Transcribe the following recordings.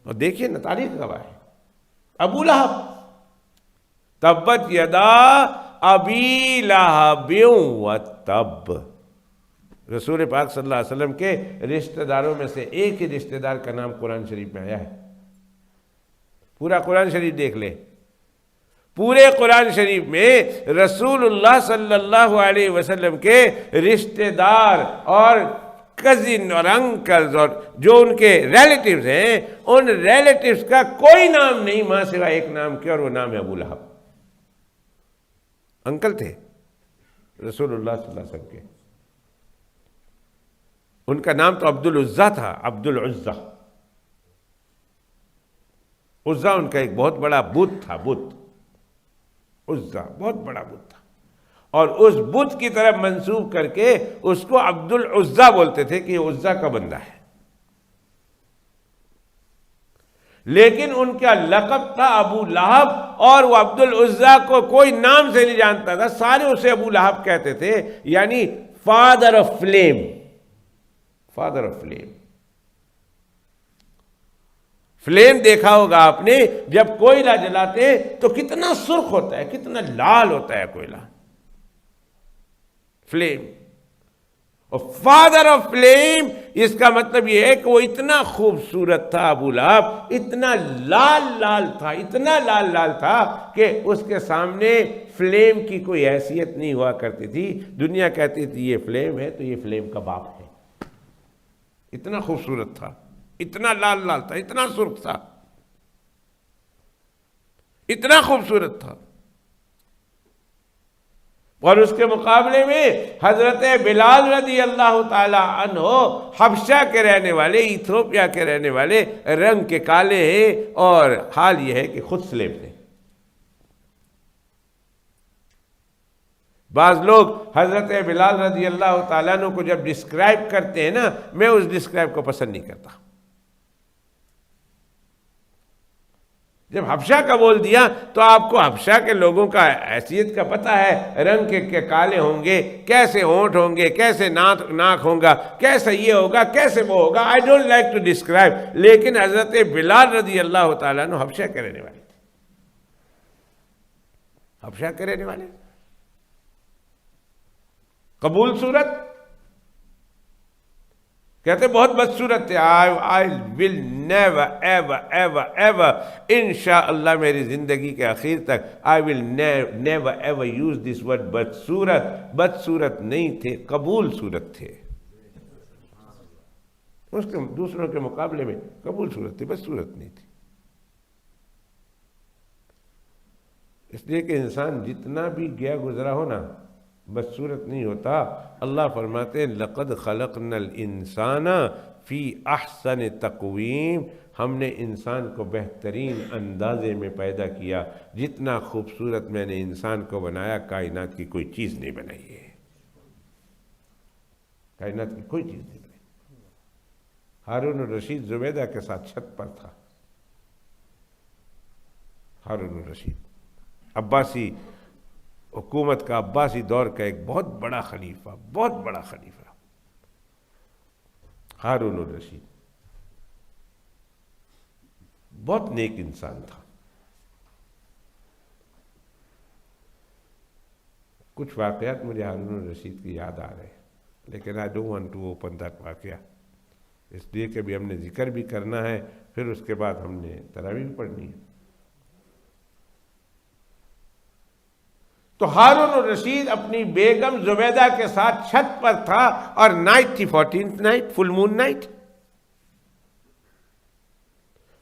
اور دیکھیے نا تاریخ گواہ ہے، ابو لہب، تبت یدا ابی لہب وتب، رسول پاک صلی اللہ علیہ وسلم کے رشتہ داروں میں سے ایک ہی رشتہ دار کا نام قرآن شریف میں آیا ہے۔ پورا قرآن شریف دیکھ لے، پورے قرآن شریف میں رسول اللہ صلی اللہ علیہ وسلم کے رشتہ دار اور کزن اور انکلز اور جو ان کے ریلیٹیوز ہیں، ان ریلیٹیوز کا کوئی نام نہیں ماں سوا ایک نام کے، اور وہ نام ہے ابو لہب۔ انکل تھے رسول اللہ صلی اللہ علیہ وسلم کے، ان کا نام تو عبد العزیٰ تھا، عبد العزیٰ۔ عزیٰ ان کا ایک بہت بڑا بت تھا، بت عزیٰ بہت بڑا بت تھا، اور اس بت کی طرف منسوب کر کے اس کو عبد العزیٰ بولتے تھے کہ یہ عزیٰ کا بندہ ہے، لیکن ان کا لقب تھا ابو لہب، اور وہ عبد العزیٰ کو کوئی نام سے نہیں جانتا تھا، سارے اسے ابو لہب کہتے تھے، یعنی father of flame, father of flame. Flame دیکھا ہوگا آپ نے، جب کوئلہ جلاتے تو کتنا سرخ ہوتا ہے، کتنا لال ہوتا ہے کوئلہ، فلیم۔ اور فادر آف فلیم، اس کا مطلب یہ ہے کہ وہ اتنا خوبصورت تھا ابو لہب، اتنا لال لال تھا، اتنا لال لال تھا کہ اس کے سامنے فلیم کی کوئی حیثیت نہیں ہوا کرتی تھی، دنیا کہتی تھی یہ فلیم ہے تو یہ فلیم کا باپ ہے، اتنا خوبصورت تھا، اتنا لال لال تھا، اتنا سرخ تھا، اتنا خوبصورت تھا۔ اور اس کے مقابلے میں حضرت بلال رضی اللہ تعالی عنہ حبشہ کے رہنے والے، ایتھوپیا کے رہنے والے، رنگ کے کالے ہیں، اور حال یہ ہے کہ خود سلیب تھے۔ بعض لوگ حضرت بلال رضی اللہ تعالیٰ عنہ کو جب ڈسکرائب کرتے ہیں نا، میں اس ڈسکرائب کو پسند نہیں کرتا۔ جب حبشہ کا بول دیا تو آپ کو حبشہ کے لوگوں کا حیثیت کا پتہ ہے، رنگ کے کالے ہوں گے، کیسے ہونٹ ہوں گے، کیسے ناک ہوگا، کیسے یہ ہوگا، کیسے وہ ہوگا، I don't like to describe۔ لیکن حضرت بلال رضی اللہ تعالیٰ عنہ حبشہ کے رہنے والے، حبشہ کے رہنے والے، قبول صورت، کہتے بہت بدصورت تھے، I will never ever ever ever انشاءاللہ میری زندگی کے آخر تک I will never ever use this word بدصورت نہیں تھے، قبول صورت تھے، اس کے دوسروں کے مقابلے میں قبول صورت تھی، بدصورت نہیں تھی۔ اس لیے کہ انسان جتنا بھی گیا گزرا ہو نا، بدصورت نہیں ہوتا۔ اللہ فرماتے ہیں لَقَدْ خَلَقْنَا الْإِنسَانَ فِي أَحْسَنِ تَقْوِيمٍ، ہم نے انسان کو بہترین اندازے میں پیدا کیا، جتنا خوبصورت میں نے انسان کو بنایا کائنات کی کوئی چیز نہیں بنائی ہے، کائنات کی کوئی چیز نہیں بنائی۔ ہارون الرشید زبیدہ کے ساتھ چھت پر تھا، ہارون الرشید عباسی حکومت کا، عباسی دور کا ایک بہت بڑا خلیفہ، بہت بڑا خلیفہ، ہارون الرشید بہت نیک انسان تھا۔ کچھ واقعات مجھے ہارون الرشید کی یاد آ رہے ہیں، لیکن I don't want to open that واقعہ، اس لیے کہ بھی ہم نے ذکر بھی کرنا ہے، پھر اس کے بعد ہم نے تراویح بھی پڑھنی ہے۔ تو ہارون الرشید اپنی بیگم زبیدہ کے ساتھ چھت پر تھا، اور نائٹ تھی، 14th نائٹ، فل مون نائٹ،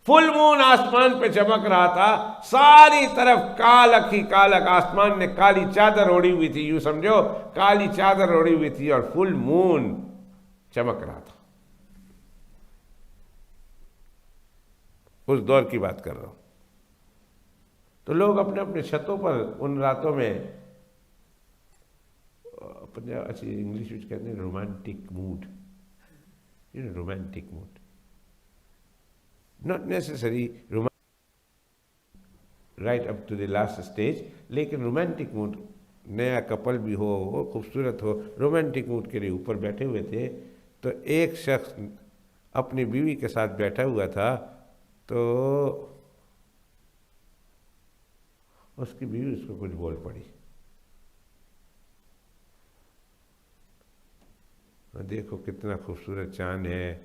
فل مون آسمان پہ چمک رہا تھا، ساری طرف کالک ہی کالک، آسمان نے کالی چادر اوڑی ہوئی تھی، یوں سمجھو کالی چادر اوڑی ہوئی تھی، اور فل مون چمک رہا تھا۔ اس دور کی بات کر رہا ہوں۔ تو لوگ اپنے اپنے چھتوں پر ان راتوں میں اچھی انگلش میں کہتے ہیں romantic mood, romantic mood, not necessary right up to the last stage، لیکن رومانٹک موڈ، نیا کپل بھی ہو، وہ خوبصورت ہو، رومانٹک موڈ کے لیے اوپر بیٹھے ہوئے تھے۔ تو ایک شخص اپنی بیوی کے ساتھ بیٹھا ہوا تھا، تو اس کی بیوی اس کو کچھ بول پڑی، دیکھو کتنا خوبصورت چاند ہے،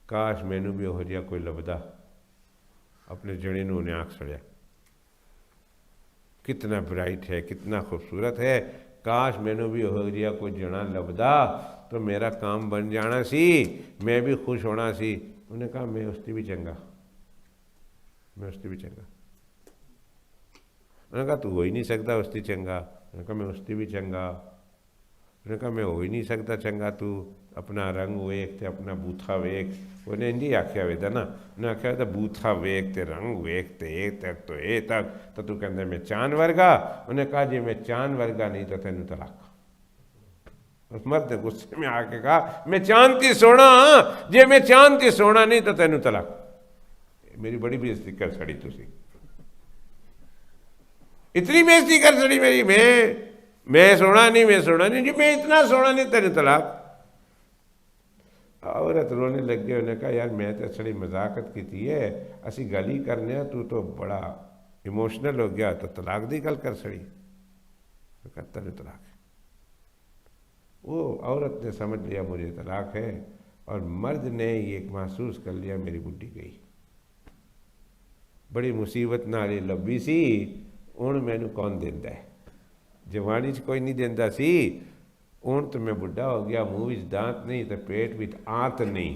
کاش مینو بھی ہو جیا کوئی لبدا، اپنے جڑے نو نے آنکھ سڑیا، کتنا برائٹ ہے، کتنا خوبصورت ہے، کاش مینو بھی ہو جیا کوئی جنا لبدا تو میرا کام بن جانا سی، میں بھی خوش ہونا سی۔ انہیں کہا میں اس کی بھی چنگا، میں اس کی بھی چنگا۔ انہوں نے کہا تو ہو ہی نہیں سکتا اس کی چنگا۔ انہوں نے کہا میں اس کی بھی چنگا۔ انہوں نے کہا میں ہو ہی نہیں سکتا چنگا، تو اپنا رنگ ویک تے اپنا بوتھا ویک۔ انہیں انجی آکھیا ہوئے تھا نا، انہیں آکھیا ہوئے تھا بوتھا ویک تے رنگ ویک تے اے تک تو اے تک، تو کہندے میں چاند ورگا۔ انہیں کہا جی میں چاند ورگا نہیں تو تینوں طلاق۔ اس مرد نے غصے میں آ کے کہا میں چاند تی سونا ہاں، جی میں چاند تی سونا نہیں تو تینوں طلاق۔ میری بڑی بےزتی کر چھڑی تسی، اتنی بےزتی کر چھڑی میری، میں سونا نہیں، میں سونا نہیں، جی میں اتنا سونا نہیں تینوں طلاق۔ عورت رونے لگ گئے، انہیں کہا یار میں تو چھڑی مذاقت کی تھی ہے، اسی گلی کرنے ہیں، تو بڑا ایموشنل ہو گیا تو طلاق دی گل کر چھڑی۔ کہا تینوں طلاق ہے۔ وہ عورت نے سمجھ لیا مجھے طلاق ہے، اور مرد نے یہ محسوس کر لیا میری بڈھی گئی، بڑی مصیبت نالی لبی سی، ہن مینوں کون دیندا ہے، جوانی کوئی نہیں دیندا سی، ہن تو میں بڈھا ہو گیا، منہ وچ دانت نہیں تو پیٹ وچ آنت نہیں،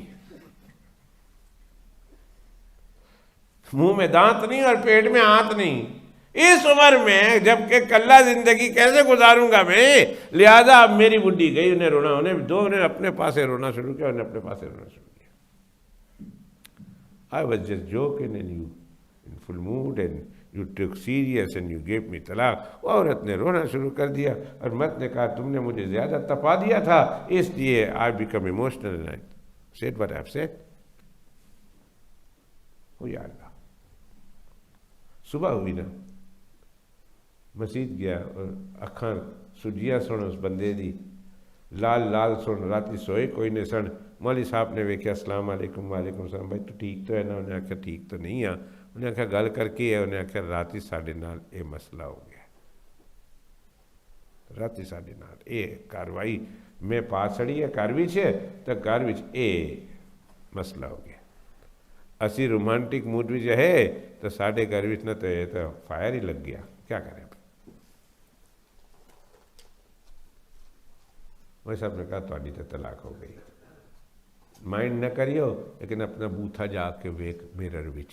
منہ میں دانت نہیں اور پیٹ میں آنت نہیں، اس عمر میں جب کہ کلا زندگی کیسے گزاروں گا میں، لہذا اب میری بڈھی گئی، انہیں رونا، انہیں اپنے پاسے رونا شروع کیا، انہیں اپنے پاسے رونا شروع کیا۔ I was just joking and you in full mood and you took serious and you gave me طلاق۔ وہ عورت نے رونا شروع کر دیا، اور مرد نے کہا تم نے مجھے زیادہ تپا دیا تھا، اس لیے I become emotional and I said what I've said۔ او یا اللہ، صبح ہوئی نا، مسجد گیا، اور اکھاں سجیا سن اس بندے دی، لال لال سن، راتی سوئے کوئی نہیں سن۔ مولوی صاحب نے ویکھیا السلام علیکم، وعلیکم السلام، بھائی تو ٹھیک تو ہے نا؟ انہیں آخیا ٹھیک تو نہیں ہاں۔ انہیں آخیا گل کر کے ہے؟ انہیں آخیا راتی ساڈے نال اے مسئلہ ہو گیا، راتی ساڈے نال اے کاروائی میں پا چھڑی ہے گھر وچ، تو گھر وچ اے مسئلہ ہو گیا، اسی رومانٹک موڈ وچ ہے تو ساڈے گھر وچ نہ تو فائر ہی لگ گیا، کیا کریں؟ وہ صاحب نے کہا تہاڈی تے طلاق ہو گئی، مائنڈ نہ کریو، لیکن اپنا بوتھا جا کے ویک میرر وچ،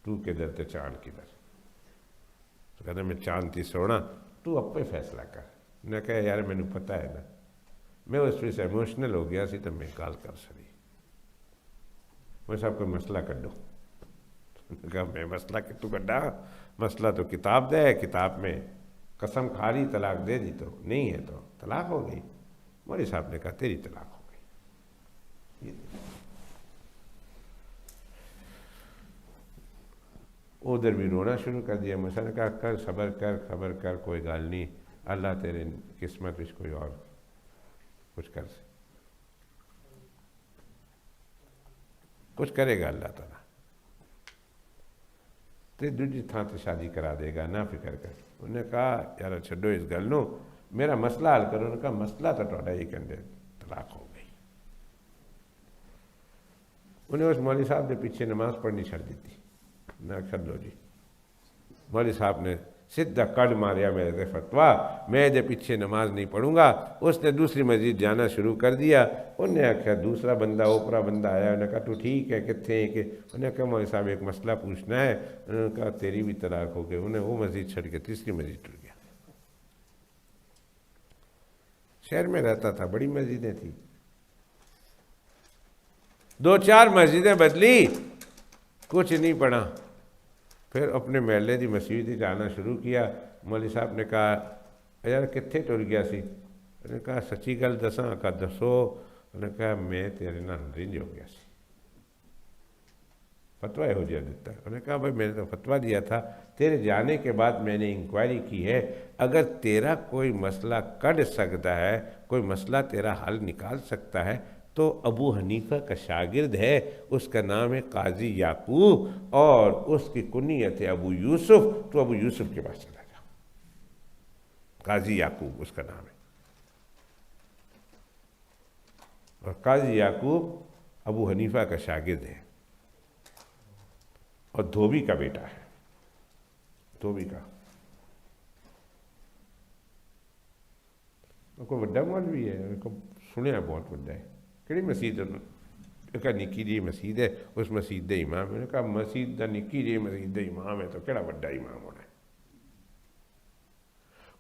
تو کدھر تے چاند کدھر۔ تو کہتا میں چاند تی سونا، تو اپنے فیصلہ کر۔ میں کہا یار مینوں پتہ ہے نا، میں اس وقت ایموشنل ہو گیا سی تو میں گال کر سڑی، میں صاحب کوئی مسئلہ کڈو۔ کہا میں مسئلہ کتوں کڈا؟ مسئلہ تو کتاب دے، کتاب میں قسم کھا لی طلاق دے دی، تو نہیں ہے تو طلاق ہو گئی۔ مولوی صاحب نے کہا تیری طلاق ہو گئی۔ ادھر بھی رونا شروع کر دیا۔ میں نے کہا کر صبر کر، خبر کر، کوئی گل نہیں، اللہ تیرے قسمت وچ کوئی اور کچھ کر سے، کچھ کرے گا اللہ تعالیٰ، تے دوجی تھان تے شادی کرا دے گا، نہ فکر کر۔ انہوں نے کہا یار چھڈو اس گل نو، میرا مسئلہ حل کرو۔ انہوں نے کہا مسئلہ تو تہاڈا یہ کہندے طلاق ہو گئی۔ انہیں اس مولوی صاحب کے پیچھے نماز پڑھنی چھڑ دیتی، نہ کر لو جی۔ مولوی صاحب نے سیدھا کڈ ماریا میرے تے فتویٰ، میں دے پیچھے نماز نہیں پڑھوں گا۔ اس نے دوسری مسجد جانا شروع کر دیا۔ انہوں نے آخیا دوسرا بندہ، اوپرا بندہ آیا، انہوں نے کہا تو ٹھیک ہے کتنے ہیں؟ کہ انہوں نے کہا مولوی صاحب ایک مسئلہ پوچھنا ہے۔ انہوں نے کہا تیری بھی طلاق ہو گئی۔ انہیں وہ مسجد چھڑ کے تیسری مسجد ٹر گیا۔ شہر میں رہتا تھا، بڑی مسجدیں تھیں، 2-4 مسجدیں بدلی، کچھ نہیں پڑھا۔ پھر اپنے محلے دی مسجد جانا شروع کیا۔ مولوی صاحب نے کہا یار کتنے ٹر گیا سی؟ انہوں نے کہا سچی گل دساں؟ کہا دسو۔ انہوں نے کہا میں تیرے نال رنج ہو گیا سی، فتویٰ یہو جہا دیتا ہے۔ انہوں نے کہا بھائی میں نے تو فتویٰ دیا تھا، تیرے جانے کے بعد میں نے انکوائری کی ہے، اگر تیرا کوئی مسئلہ کڈ سکتا ہے، کوئی مسئلہ تیرا حل نکال سکتا ہے تو ابو حنیفہ کا شاگرد ہے، اس کا نام ہے قاضی یعقوب، اور اس کی کنیت ہے ابو یوسف، تو ابو یوسف کے پاس چلا جا، قاضی یعقوب اس کا نام ہے۔ اور قاضی یعقوب ابو حنیفہ کا شاگرد ہے اور دھوبی کا بیٹا ہے، دھوبی کا کوئی بڑا مولوی ہے، سنیا بہت بڑا ہے، کہڑی مسجد کہا نکی جی مسجد ہے، اس مسجد دے امام ہے۔ میں نے کہا مسجد دا نکی جی مسجد دے امام ہے تو کہڑا بڑا امام ہونا ہے؟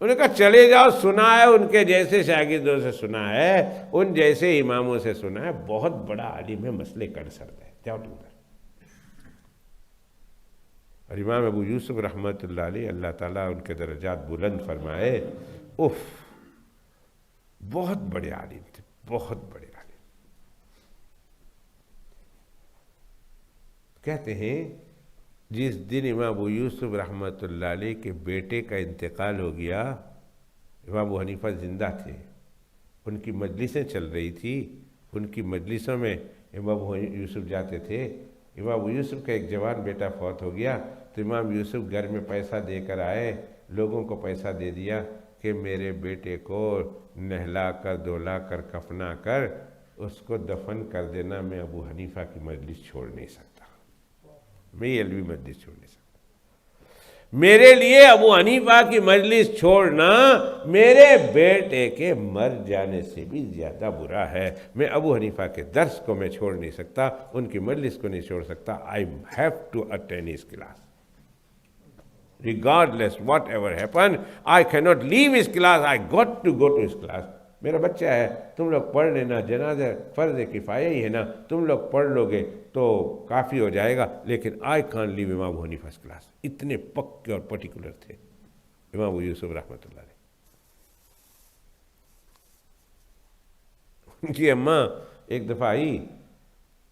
انہوں نے کہا چلے جاؤ، سنا ہے ان کے جیسے شاگردوں سے سنا ہے، ان جیسے اماموں سے سنا ہے، بہت بڑا عالم ہے، مسئلے کڑ سرد ہے، جاؤ تم در۔ اور امام ابو یوسف رحمۃ اللہ علیہ، اللہ تعالیٰ ان کے درجات بلند فرمائے، بہت بڑے عالم تھے، بہت بڑے عالم۔ کہتے ہیں جس دن امام ابو یوسف رحمۃ اللہ علیہ کے بیٹے کا انتقال ہو گیا، امام ابو حنیفہ زندہ تھے، ان کی مجلسیں چل رہی تھی، ان کی مجلسوں میں امام ابو یوسف جاتے تھے۔ امام ابو یوسف کا ایک جوان بیٹا فوت ہو گیا تو امام یوسف گھر میں پیسہ دے کر آئے، لوگوں کو پیسہ دے دیا کہ میرے بیٹے کو نہلا کر دھلا کر کفنا کر اس کو دفن کر دینا، میں ابو حنیفہ کی مجلس چھوڑ نہیں سکتا، میں یہ علوی مجلس چھوڑ نہیں سکتا، میرے لیے ابو حنیفہ کی مجلس چھوڑنا میرے بیٹے کے مر جانے سے بھی زیادہ برا ہے۔ میں ابو حنیفہ کے درس کو میں چھوڑ نہیں سکتا، ان کی مجلس کو نہیں چھوڑ سکتا۔ I have to attend his class. Regardless whatever happened, I cannot leave his class. I got to go to his class. میرا بچہ ہے، تم لوگ پڑھ لینا، جنازہ فرض کفایہ ہی ہے نا، تم لوگ پڑھ لو گے تو کافی ہو جائے گا، لیکن I can't leave امام ابو حنیفہ کلاس۔ اتنے پکے اور پرٹیکولر تھے امام ابو یوسف رحمۃ اللہ علیہ۔ ان کی اماں ایک دفعہ آئی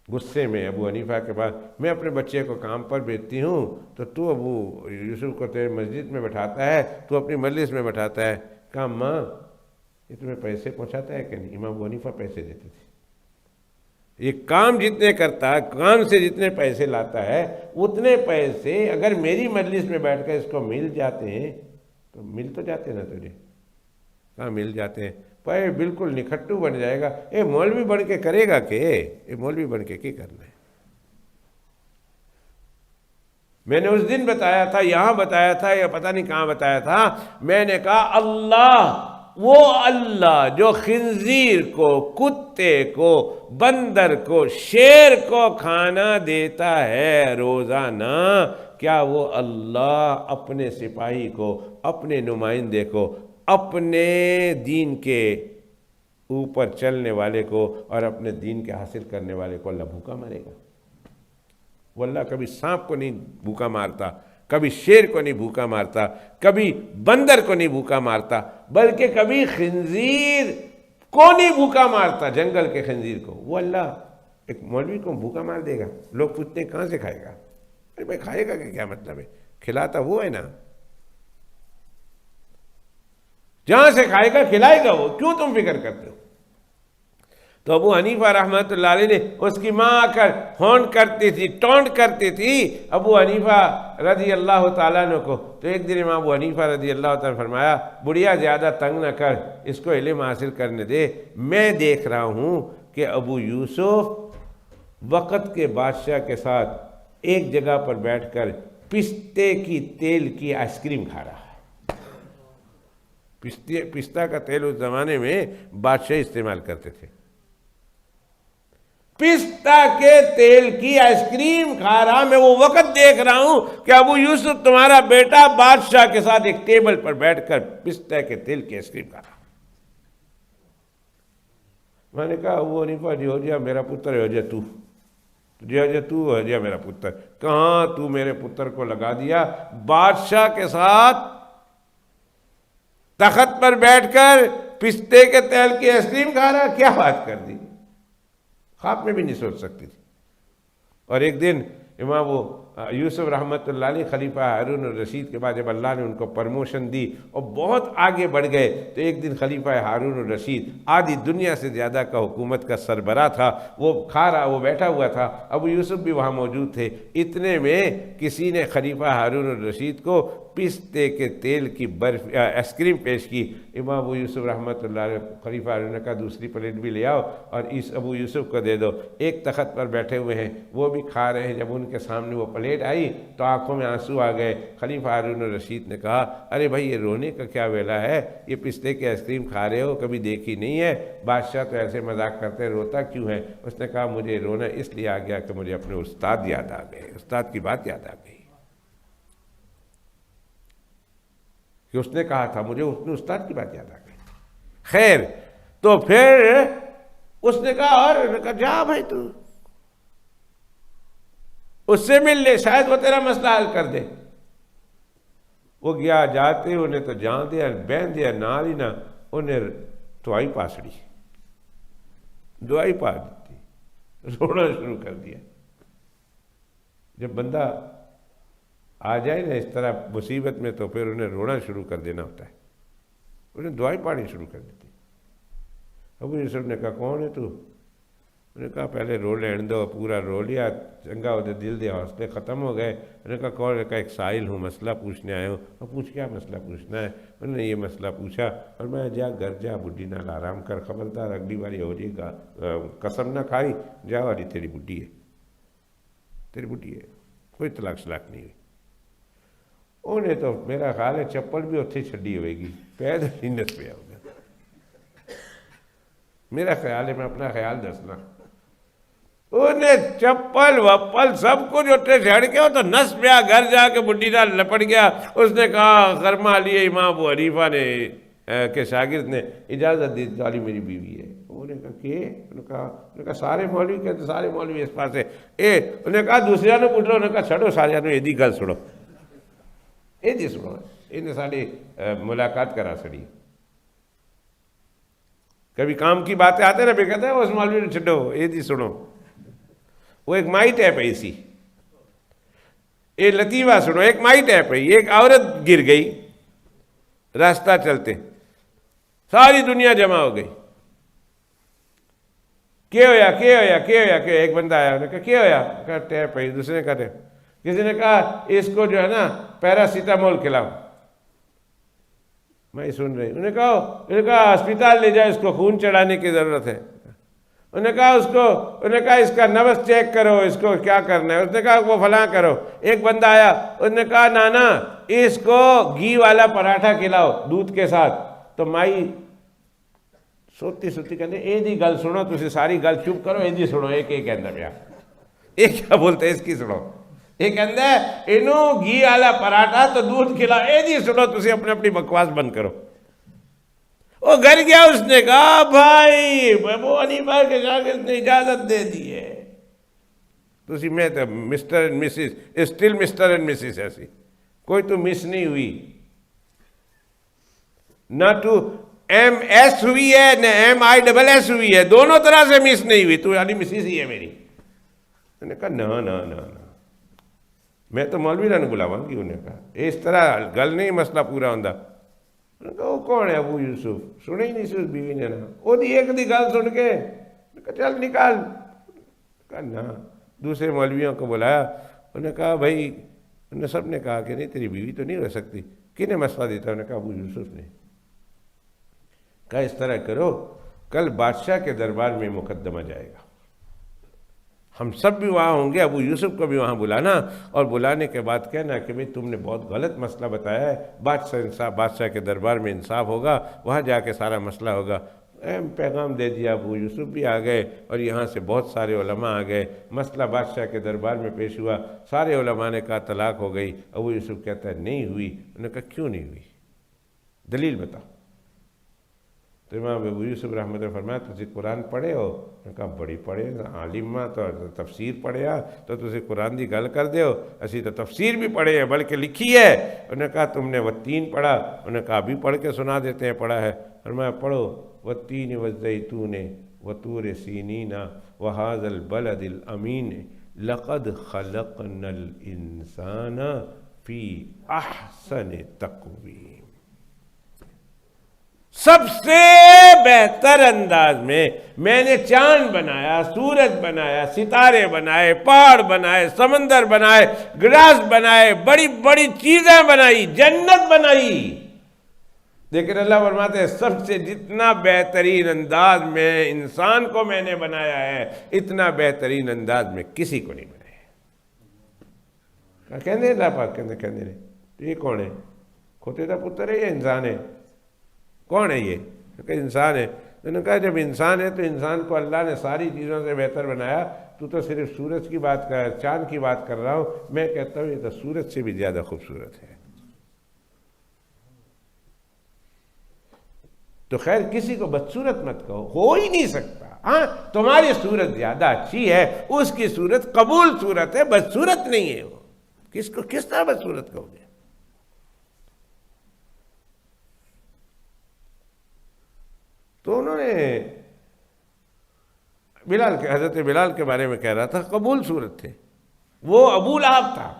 غصے میں ابو حنیفہ کے پاس، میں اپنے بچے کو کام پر بھیجتی ہوں تو ابو یوسف کو تیرے مسجد میں بٹھاتا ہے، تو اپنی مجلس میں بٹھاتا ہے۔ کہا ماں یہ تمہیں پیسے پہنچاتا ہے کہ نہیں؟ امام ابو حنیفہ پیسے دیتے تھے۔ یہ کام جتنے کرتا ہے، کام سے جتنے پیسے لاتا ہے، اتنے پیسے اگر میری مجلس میں بیٹھ کر اس کو مل جاتے ہیں تو مل تو جاتے نا تجھے؟ کہاں مل جاتے ہیں؟ پر بالکل نکھٹو بن جائے گا، اے مولوی بن کے کرے گا کہ اے مولوی بن کے کی کرنا ہے؟ میں نے اس دن بتایا تھا، یہاں بتایا تھا یا پتہ نہیں کہاں بتایا تھا، میں نے کہا اللہ، وہ اللہ جو خنزیر کو، کتے کو، بندر کو، شیر کو کھانا دیتا ہے روزانہ، کیا وہ اللہ اپنے سپاہی کو، اپنے نمائندے کو، اپنے دین کے اوپر چلنے والے کو اور اپنے دین کے حاصل کرنے والے کو اللہ بھوکا مارے گا؟ وہ اللہ کبھی سانپ کو نہیں بھوکا مارتا، کبھی شیر کو نہیں بھوکا مارتا، کبھی بندر کو نہیں بھوکا مارتا، بلکہ کبھی خنزیر کو نہیں بھوکا مارتا، جنگل کے خنزیر کو۔ وہ اللہ ایک مولوی کو بھوکا مار دے گا؟ لوگ پوچھتے ہیں کہاں سے کھائے گا؟ ارے بھائی کھائے گا کہ کیا مطلب ہے؟ کھلاتا وہ ہے نا، جہاں سے کھائے گا کھلائے گا وہ، کیوں تم فکر کرتے ہو؟ تو ابو حنیفہ رحمۃ اللہ علیہ نے، اس کی ماں آ کر ہون کرتی تھی، ٹونٹ کرتی تھی ابو حنیفہ رضی اللہ تعالیٰ عنہ کو، تو ایک دن امام ابو حنیفہ رضی اللہ تعالیٰ نے فرمایا بڑھیا زیادہ تنگ نہ کر، اس کو علم حاصل کرنے دے، میں دیکھ رہا ہوں کہ ابو یوسف وقت کے بادشاہ کے ساتھ ایک جگہ پر بیٹھ کر پستے کی تیل کی آئس کریم کھا رہا ہے۔ پستہ کا تیل اس زمانے میں بادشاہ استعمال کرتے تھے۔ پستہ کے تیل کی آئس کریم کھا رہا، میں وہ وقت دیکھ رہا ہوں کہ ابو یوسف تمہارا بیٹا بادشاہ کے ساتھ ایک ٹیبل پر بیٹھ کر پستہ کے تیل کی آئس کریم کھا رہا۔ میں نے کہا ابو حنیفہ جی ہو جا میرا پتر، ہو جا تو، جی ہو جا تو، ہو جا میرا پتر۔ کہاں تو میرے پتر کو لگا دیا بادشاہ کے ساتھ تخت پر بیٹھ کر پستے کے تیل کی آئس کریم کھا رہا، کیا بات کر دی؟ خواب میں بھی نہیں سوچ سکتی تھی۔ اور ایک دن امام وہ یوسف رحمۃ اللہ علیہ خلیفہ ہارون الرشید کے بعد جب اللہ نے ان کو پرموشن دی اور بہت آگے بڑھ گئے تو ایک دن خلیفہ ہارون الرشید آدھی دنیا سے زیادہ کا حکومت کا سربراہ تھا، وہ کھا رہا، وہ بیٹھا ہوا تھا، ابو یوسف بھی وہاں موجود تھے، اتنے میں کسی نے خلیفہ ہارون الرشید کو پستے کے تیل کی برف آئس کریم پیش کی۔ امام ابو یوسف رحمۃ اللہ علیہ خلیفہ ہارون نے کہا دوسری پلیٹ بھی لے آؤ اور اس ابو یوسف کو دے دو۔ ایک تخت پر بیٹھے ہوئے ہیں، وہ بھی کھا رہے ہیں، جب ان کے سامنے وہ پلیٹ آئی تو آنکھوں میں آنسو آ گئے۔ خلیفہ ہارون الرشید نے کہا ارے بھائی یہ رونے کا کیا ویلا ہے، یہ پستے کی آئس کریم کھا رہے ہو، کبھی دیکھی نہیں ہے، بادشاہ تو ایسے مذاق کرتے روتا کیوں ہے؟ اس نے کہا مجھے رونا اس لیے آ گیا کہ مجھے اپنے استاد یاد آ گئے، استاد کی بات یاد آ گئی کہ اس نے کہا تھا، مجھے اپنے استاد کی بات یاد آ گئی۔ خیر تو پھر اس نے کہا اور کہا جا بھائی تو اس سے مل لے، شاید وہ تیرا مسئلہ حل کر دے۔ وہ گیا، جاتے انہیں تو جان دیا، بہن دیا، نال ہی نہ انہیں دعائی پاسڑی، دعائی پاس دی، رونا شروع کر دیا۔ جب بندہ آ جائے نا اس طرح مصیبت میں تو پھر انہیں رونا شروع کر دینا ہوتا ہے، انہیں دعائی پاڑی شروع کر دیتی۔ ابو یوسف نے کہا کون ہے تو؟ انہوں نے کہا پہلے رو لین دو، پورا رو لیا، چنگا ہوتے دل دے حوصلے ختم ہو گئے۔ انہوں نے کہا کون؟ نے کہا ایک سائل ہوں، مسئلہ پوچھنے آئے ہوں۔ اور پوچھ کیا مسئلہ پوچھنا ہے؟ انہوں نے یہ مسئلہ پوچھا اور میں جا گھر جا، بڈھی نال آرام کر، خبردار اگلی باری ہو جائے گا، قسم نہ کھائی، جا والی تیری بڈھی ہے، تیری بڈھی ہے، کوئی طلاق شلاق نہیں ہوئی۔ انہیں تو میرا خیال ہے چپل بھی اتھے چھڈی ہوئے گی، پیدل ہی نس پیا ہوگا، میرا خیال ہے، میں اپنا خیال دسنا، انہیں چپل وپل سب کچھ اٹھے جھڑ کے تو نس پیا، گھر جا کے بڈھی نال لپٹ گیا۔ اس نے کہا غرما لیے امام ابو حنیفہ نے کے شاگرد نے اجازت دی، والی میری بیوی ہے۔ انہوں نے کہا کہ انہوں نے کہا سارے مولوی کہتے، سارے مولوی اس پاس ہے، انہوں نے کہا دوسرے نے پوچھ لو، انہوں نے کہا چھڑو سارے نے یہ گل سنو، یہ جی سنو، انہیں ساری ملاقات کرا سڑی۔ کبھی کام کی باتیں آتے نا، بھی کہتے ہیں اس مولوی نے چھڈو، یہ جی سنو، وہ ایک مائی ٹیپ ہے اسی، یہ لطیفہ سنو، ایک مائی ٹیپ ہے، ایک عورت گر گئی راستہ چلتے، ساری دنیا جمع ہو گئی، کیا ہویا کیا ہویا کیا ہویا کیا؟ ایک بندہ آیا، انہوں نے کہا کیا ہویا؟ کہا ٹیپ ہے، دوسرے نے کہا ٹیپ، کسی نے کہا اس کو جو ہے نا پیراسیٹامول کھلاؤ، میں سن رہی، انہوں نے کہا ہسپتال لے جاؤ، اس کو خون چڑھانے کی ضرورت ہے، انہوں نے کہا انہوں نے کہا اس کا نبض چیک کرو، اس کو کیا کرنا ہے، اس نے کہا وہ فلاں کرو۔ ایک بندہ آیا، اس نے کہا نانا اس کو گھی والا پراٹھا کھلاؤ دودھ کے ساتھ، تو مائی سوتی سوتی کہتے اے دی گل سنو، تسی ساری گل چپ کرو، اے دی سنو، ایک کہندا پیا، ایک کیا بولتے اس کی سنو، ایک کہندا ہے انہوں گھی والا پراٹھا تو دودھ کھلاؤ، اے دی سنو، تسی اپنی بکواس بند کرو۔ وہ گھر گیا، اس نے کہا بھائی ابو حنیفہ کے شاگرد نے اجازت دے دی ہے، تسی میں تو mister and missus, still mister and missus ایسی، کوئی تو مس نہیں ہوئی، نہ تو ایم ایس ہوئی ہے نہ ایم آئی ڈبل ایس ہوئی ہے، دونوں طرح سے مس نہیں ہوئی، تو علی مسز ہی ہے میری۔ انہوں نے کہا نا نا نا نا، میں تو مولوی نہ بلاواں گی، انہوں نے کہا اس طرح گل نہیں مسئلہ پورا ہوندا۔ انہوں نے کہا وہ کون ہے ابو یوسف؟ سنے ہی نہیں سی اس بیوی نے، نا وہ دی ایک دی گل سن کے کہا چل نکال، کہا نا، دوسرے مولویوں کو بلایا، انہوں نے کہا بھائی، انہوں نے سب نے کہا کہ نہیں تیری بیوی تو نہیں رہ سکتی، کنے مسئلہ دیتا؟ انہوں نے کہا ابو یوسف نے۔ کہا اس طرح کرو، کل بادشاہ کے دربار میں مقدمہ جائے گا، ہم سب بھی وہاں ہوں گے، ابو یوسف کو بھی وہاں بلانا، اور بلانے کے بعد کہنا کہ بھئی تم نے بہت غلط مسئلہ بتایا ہے، بادشاہ کے دربار میں انصاف ہوگا، وہاں جا کے سارا مسئلہ ہوگا۔ پیغام دے دیا، ابو یوسف بھی آ گئے اور یہاں سے بہت سارے علماء آ گئے، مسئلہ بادشاہ کے دربار میں پیش ہوا، سارے علماء نے کہا طلاق ہو گئی۔ ابو یوسف کہتا ہے نہیں ہوئی۔ انہوں نے کہا کیوں نہیں ہوئی؟ دلیل بتاؤ۔ تو امام ابو یوسف رحمۃ اللہ فرمایا تسی قرآن پڑھے ہو؟ انہوں نے کہا بڑی پڑھے، عالم ماں تو تفسیر پڑھے آ تو تسی قرآن دی گل کر دیو، اسی تو تفسیر بھی پڑھے ہیں بلکہ لکھی ہے۔ انہوں نے کہا تم نے والتین پڑھا؟ انہوں نے کہا ابھی پڑھ کے سنا دیتے ہیں، پڑھا ہے۔ فرمایا پڑھو، والتین والزیتون وطور سینین وہذا البلد الامین لقد خلقنا الانسان فی احسن تقویم، سب سے بہتر انداز میں نے چاند بنایا، سورج بنایا، ستارے بنائے، پہاڑ بنائے، سمندر بنائے، گراس بنائے، بڑی بڑی چیزیں بنائی، جنت بنائی، لیکن اللہ فرماتے ہیں سب سے جتنا بہترین انداز میں انسان کو میں نے بنایا ہے اتنا بہترین انداز میں کسی کو نہیں بنایا۔ کہنے اللہ پاک کہنے یہ کون ہے؟ کھوتے کا پتر ہے یا انسان ہے؟ کون ہے یہ؟ کہ انسان ہے۔ انہوں نے کہا جب انسان ہے تو انسان کو اللہ نے ساری چیزوں سے بہتر بنایا، تو صرف سورج کی بات کر، چاند کی بات کر رہا ہوں، میں کہتا ہوں یہ تو سورج سے بھی زیادہ خوبصورت ہے۔ تو خیر کسی کو بدصورت مت کہو، ہو ہی نہیں سکتا۔ ہاں تمہاری صورت زیادہ اچھی ہے، اس کی صورت قبول صورت ہے، بدصورت نہیں ہے وہ۔ کس کو کس طرح بدصورت کہو گے؟ تو انہوں نے بلال کے، حضرت بلال کے بارے میں کہہ رہا تھا قبول صورت تھے، وہ ابو لہب تھا،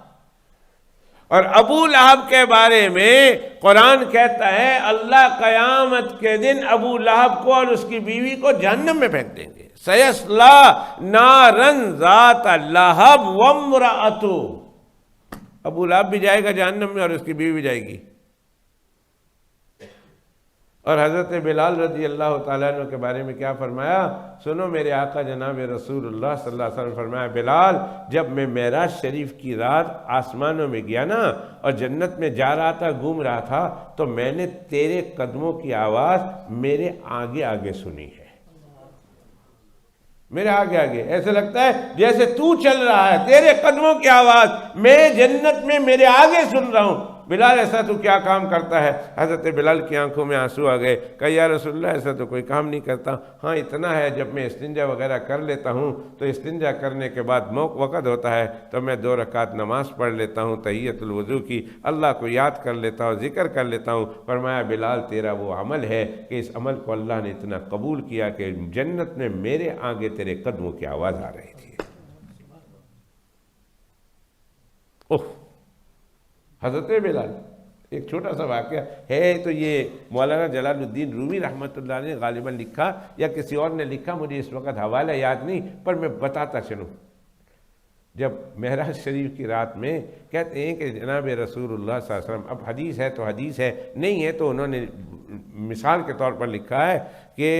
اور ابو لہب کے بارے میں قرآن کہتا ہے اللہ قیامت کے دن ابو لہب کو اور اس کی بیوی کو جہنم میں پھینک دیں گے۔ سَيَصْلَىٰ نَارًا ذَاتَ لَهَبٍ وَامْرَأَتُهُ، ابو لہب بھی جائے گا جہنم میں اور اس کی بیوی بھی جائے گی۔ اور حضرت بلال رضی اللہ تعالیٰ عنہ کے بارے میں کیا فرمایا؟ سنو میرے آقا جناب رسول اللہ صلی اللہ علیہ وسلم فرمایا، بلال جب میں معراج شریف کی رات آسمانوں میں گیا نا اور جنت میں جا رہا تھا، گھوم رہا تھا، تو میں نے تیرے قدموں کی آواز میرے آگے آگے سنی ہے، میرے آگے آگے، ایسے لگتا ہے جیسے تو چل رہا ہے، تیرے قدموں کی آواز میں جنت میں میرے آگے سن رہا ہوں۔ بلال ایسا تو کیا کام کرتا ہے؟ حضرت بلال کی آنکھوں میں آنسو آ گئے، کہا یا رسول اللہ ایسا تو کوئی کام نہیں کرتا، ہاں اتنا ہے جب میں استنجا وغیرہ کر لیتا ہوں تو استنجا کرنے کے بعد وقت ہوتا ہے تو میں 2 رکعت نماز پڑھ لیتا ہوں تحیۃ الوضو کی، اللہ کو یاد کر لیتا ہوں، ذکر کر لیتا ہوں۔ فرمایا بلال تیرا وہ عمل ہے کہ اس عمل کو اللہ نے اتنا قبول کیا کہ جنت میں میرے آگے تیرے قدموں کی آواز آ رہی تھی۔ حضرت بلال، ایک چھوٹا سا واقعہ ہے تو یہ مولانا جلال الدین رومی رحمۃ اللہ نے غالباً لکھا یا کسی اور نے لکھا، مجھے اس وقت حوالہ یاد نہیں، پر میں بتاتا چلوں۔ جب معراج شریف کی رات میں کہتے ہیں کہ جناب رسول اللہ صلی اللہ علیہ وسلم، اب حدیث ہے تو حدیث ہے، نہیں ہے تو انہوں نے مثال کے طور پر لکھا ہے کہ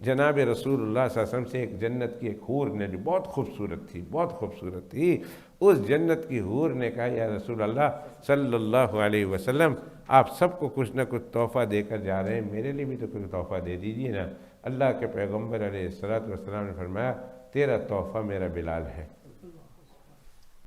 جناب رسول اللہ صلی اللہ علیہ وسلم سے ایک جنت کی ایک حور نے جو بہت خوبصورت تھی، بہت خوبصورت تھی، اس جنت کی حور نے کہا یا رسول اللہ صلی اللہ علیہ وسلم آپ سب کو کچھ نہ کچھ تحفہ دے کر جا رہے ہیں، میرے لیے بھی تو کوئی تحفہ دے دیجیے نا۔ اللہ کے پیغمبر علیہ الصلوۃ والسلام نے فرمایا تیرا تحفہ میرا بلال ہے۔